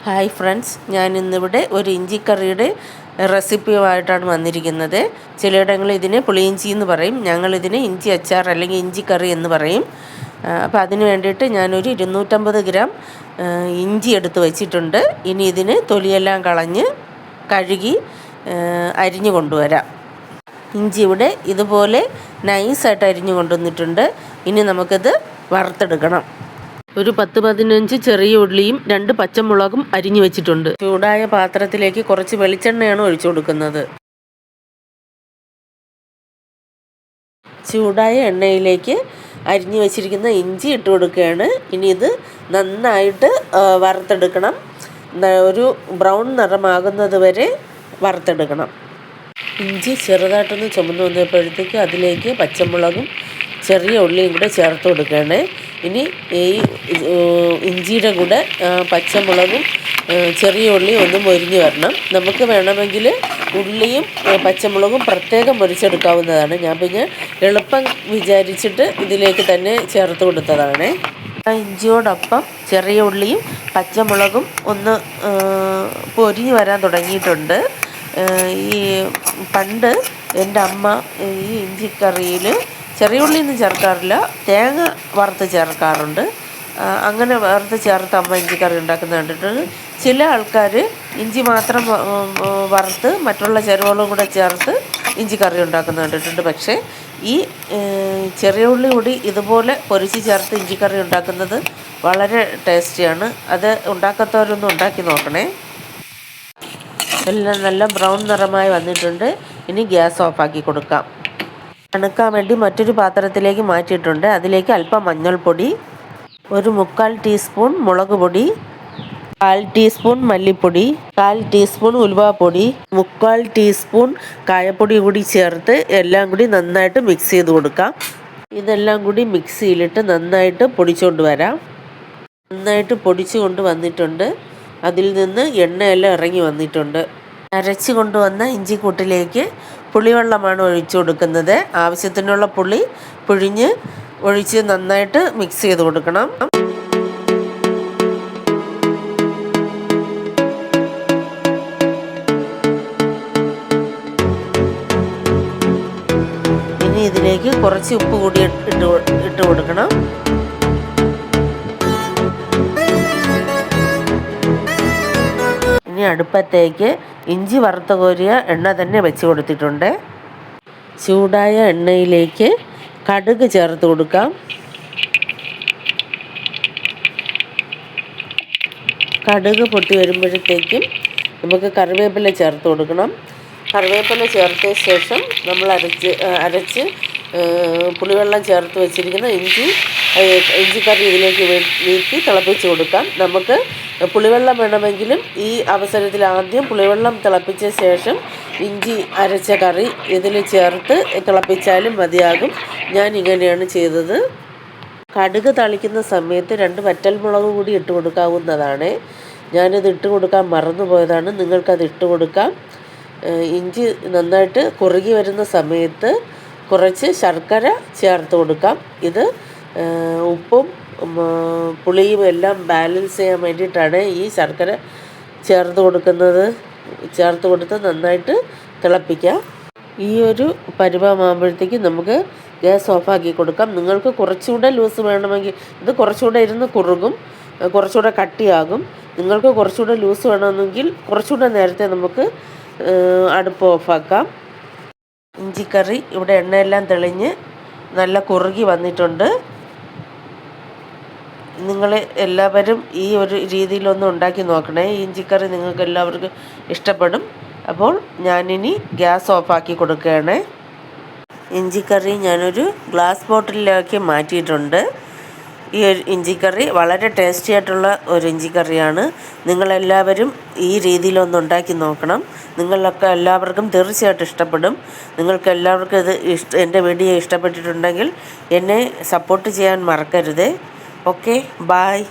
Hi friends, ഞാൻ ഇന്നിവിടെ ഒരു ഇഞ്ചിക്കറിയുടെ റെസിപ്പിയുമായിട്ടാണ് വന്നിരിക്കുന്നത്. ചിലയിടങ്ങളിൽ ഇതിനെ പുളിയിഞ്ചി എന്ന് പറയും, ഞങ്ങളിതിനെ ഇഞ്ചി അച്ചാർ അല്ലെങ്കിൽ ഇഞ്ചിക്കറി എന്ന് പറയും. അപ്പോൾ അതിന് വേണ്ടിയിട്ട് ഞാനൊരു 250 ഗ്രാം ഇഞ്ചി എടുത്ത് വെച്ചിട്ടുണ്ട്. ഇനി ഇതിന് തൊലിയെല്ലാം കളഞ്ഞ് കഴുകി അരിഞ്ഞു കൊണ്ടുവരാം. ഇഞ്ചി ഇവിടെ ഇതുപോലെ നൈസായിട്ട് അരിഞ്ഞു കൊണ്ടുവന്നിട്ടുണ്ട്. ഇനി നമുക്കിത് വറുത്തെടുക്കണം. ഒരു 10-15 ചെറിയ ഉള്ളിയും 2 പച്ചമുളകും അരിഞ്ഞു വെച്ചിട്ടുണ്ട്. ചൂടായ പാത്രത്തിലേക്ക് കുറച്ച് വെളിച്ചെണ്ണയാണ് ഒഴിച്ചു കൊടുക്കുന്നത്. ചൂടായ എണ്ണയിലേക്ക് അരിഞ്ഞു വെച്ചിരിക്കുന്ന ഇഞ്ചി ഇട്ട് കൊടുക്കുകയാണ്. ഇനി ഇത് നന്നായിട്ട് വറുത്തെടുക്കണം. ഒരു ബ്രൗൺ നിറമാകുന്നത് വരെ വറുത്തെടുക്കണം. ഇഞ്ചി ചെറുതായിട്ടൊന്ന് ചുമന്ന് വന്നപ്പോഴത്തേക്ക് അതിലേക്ക് പച്ചമുളകും ചെറിയ ഉള്ളിയും കൂടെ ചേർത്ത് കൊടുക്കുകയാണ്. ഇനി ഈ ഇഞ്ചിയുടെ കൂടെ പച്ചമുളകും ചെറിയ ഉള്ളിയും ഒന്ന് മൊരിഞ്ഞ് വരണം. നമുക്ക് വേണമെങ്കിൽ ഉള്ളിയും പച്ചമുളകും പ്രത്യേകം മൊരിച്ചെടുക്കാവുന്നതാണ്. ഞാൻ പിന്നെ എളുപ്പം വിചാരിച്ചിട്ട് ഇതിലേക്ക് തന്നെ ചേർത്ത് കൊടുത്തതാണ്. ഇഞ്ചിയോടൊപ്പം ചെറിയ ഉള്ളിയും പച്ചമുളകും ഒന്ന് പൊരിഞ്ഞ് വരാൻ തുടങ്ങിയിട്ടുണ്ട്. ഈ പണ്ട് എൻ്റെ അമ്മ ഈ ഇഞ്ചിക്കറിയിൽ ചെറിയ ഉള്ളിയൊന്നും ചേർക്കാറില്ല, തേങ്ങ വറുത്ത് ചേർക്കാറുണ്ട്. അങ്ങനെ വറുത്ത് ചേർത്ത് അമ്മ ഇഞ്ചിക്കറി ഉണ്ടാക്കുന്നത് കണ്ടിട്ടുണ്ട്. ചില ആൾക്കാർ ഇഞ്ചി മാത്രം വറുത്ത് മറ്റുള്ള ചേരുവകളും കൂടെ ചേർത്ത് ഇഞ്ചിക്കറി ഉണ്ടാക്കുന്നത് കണ്ടിട്ടുണ്ട്. പക്ഷേ ഈ ചെറിയ ഉള്ളി കൂടി ഇതുപോലെ പൊരിച്ച് ചേർത്ത് ഇഞ്ചിക്കറി ഉണ്ടാക്കുന്നത് വളരെ ടേസ്റ്റിയാണ്. അത് ഉണ്ടാക്കാത്തവരൊന്നും ഉണ്ടാക്കി നോക്കണേ. എല്ലാം നല്ല ബ്രൗൺ നിറമായി വന്നിട്ടുണ്ട്. ഇനി ഗ്യാസ് ഓഫാക്കി കൊടുക്കാം. തണുക്കാൻ വേണ്ടി മറ്റൊരു പാത്രത്തിലേക്ക് മാറ്റിയിട്ടുണ്ട്. അതിലേക്ക് അല്പം മഞ്ഞൾപ്പൊടി, ഒരു 3/4 ടീസ്പൂൺ മുളക് പൊടി, 1/4 ടീസ്പൂൺ മല്ലിപ്പൊടി, 1/4 ടീസ്പൂൺ ഉലുവാപ്പൊടി, 3/4 ടീസ്പൂൺ കായപ്പൊടി കൂടി ചേർത്ത് എല്ലാം കൂടി നന്നായിട്ട് മിക്സ് ചെയ്ത് കൊടുക്കാം. ഇതെല്ലാം കൂടി മിക്സിയിലിട്ട് നന്നായിട്ട് പൊടിച്ചുകൊണ്ട് വരാം. നന്നായിട്ട് പൊടിച്ചു കൊണ്ട് വന്നിട്ടുണ്ട്. അതിൽ നിന്ന് എണ്ണയെല്ലാം ഇറങ്ങി വന്നിട്ടുണ്ട്. അരച്ച് കൊണ്ടുവന്ന ഇഞ്ചിക്കൂട്ടിലേക്ക് പുളിവെള്ളമാണ് ഒഴിച്ചു കൊടുക്കുന്നത്. ആവശ്യത്തിനുള്ള പുളി പിഴിഞ്ഞ് ഒഴിച്ച് നന്നായിട്ട് മിക്സ് ചെയ്ത് കൊടുക്കണം. ഇനി ഇതിലേക്ക് കുറച്ച് ഉപ്പ് കൂടി ഇട്ട് കൊടുക്കണം. ഇനി അടുപ്പത്തേക്ക് ഇഞ്ചി വറുത്ത് കോരിയ എണ്ണ തന്നെ വെച്ച് കൊടുത്തിട്ടുണ്ട്. ചൂടായ എണ്ണയിലേക്ക് കടുക് ചേർത്ത് കൊടുക്കാം. കടുക് പൊട്ടി വരുമ്പോഴത്തേക്കും നമുക്ക് കറിവേപ്പില ചേർത്ത് കൊടുക്കണം. കറിവേപ്പില ചേർത്ത ശേഷം നമ്മൾ അരച്ച് പുളിവെള്ളം ചേർത്ത് വെച്ചിരിക്കുന്ന ഇഞ്ചിക്കറി ഇതിലേക്ക് വീഴ്ത്തി തിളപ്പിച്ച് കൊടുക്കാം. നമുക്ക് പുളിവെള്ളം വേണമെങ്കിലും ഈ അവസരത്തിൽ ആദ്യം പുളിവെള്ളം തിളപ്പിച്ച ശേഷം ഇഞ്ചി അരച്ച കറി ഇതിൽ ചേർത്ത് തിളപ്പിച്ചാലും മതിയാകും. ഞാൻ ഇങ്ങനെയാണ് ചെയ്തത്. കടുക് തളിക്കുന്ന സമയത്ത് 2 വറ്റൽമുളക് കൂടി ഇട്ട് കൊടുക്കാവുന്നതാണ്. ഞാനിത് ഇട്ട് കൊടുക്കാൻ മറന്നുപോയതാണ്. നിങ്ങൾക്കത് ഇട്ട് കൊടുക്കാം. ഇഞ്ചി നന്നായിട്ട് കുറുകി വരുന്ന സമയത്ത് കുറച്ച് ശർക്കര ചേർത്ത് കൊടുക്കാം. ഇത് ഉപ്പും പുളിയും എല്ലാം ബാലൻസ് ചെയ്യാൻ വേണ്ടിയിട്ടാണ് ഈ ശർക്കര ചേർത്ത് കൊടുത്ത് നന്നായിട്ട് തിളപ്പിക്കാം. ഈ ഒരു പരുവമാകുമ്പോഴത്തേക്ക് നമുക്ക് ഗ്യാസ് ഓഫാക്കി കൊടുക്കാം. നിങ്ങൾക്ക് കുറച്ചുകൂടെ ലൂസ് വേണമെങ്കിൽ ഇത് കുറച്ചുകൂടെ ഇരുന്ന് കുറുകും, കുറച്ചുകൂടെ കട്ടിയാകും. നിങ്ങൾക്ക് കുറച്ചുകൂടെ ലൂസ് വേണമെങ്കിൽ കുറച്ചുകൂടെ നേരത്തെ നമുക്ക് അടുപ്പ് ഓഫാക്കാം. ഇഞ്ചിക്കറി ഇവിടെ എണ്ണയെല്ലാം തെളിഞ്ഞ് നല്ല കുറുകി വന്നിട്ടുണ്ട്. നിങ്ങൾ എല്ലാവരും ഈ ഒരു രീതിയിലൊന്ന് ഉണ്ടാക്കി നോക്കണേ. ഈ ഇഞ്ചിക്കറി നിങ്ങൾക്ക് എല്ലാവർക്കും ഇഷ്ടപ്പെടും. അപ്പോൾ ഞാനിനി ഗ്യാസ് ഓഫാക്കി കൊടുക്കുകയാണ്. ഇഞ്ചിക്കറി ഞാനൊരു ഗ്ലാസ് ബോട്ടിലിലേക്ക് മാറ്റിയിട്ടുണ്ട്. ഈ ഒരു ഇഞ്ചിക്കറി വളരെ ടേസ്റ്റി ആയിട്ടുള്ള ഒരു ഇഞ്ചിക്കറിയാണ്. നിങ്ങളെല്ലാവരും ഈ രീതിയിലൊന്ന് ഉണ്ടാക്കി നോക്കണം. നിങ്ങളൊക്കെ എല്ലാവർക്കും തീർച്ചയായിട്ടും ഇഷ്ടപ്പെടും. നിങ്ങൾക്ക് എല്ലാവർക്കും എൻ്റെ വീഡിയോ ഇഷ്ടപ്പെട്ടിട്ടുണ്ടെങ്കിൽ എന്നെ സപ്പോർട്ട് ചെയ്യാൻ മറക്കരുത്. Okay, bye.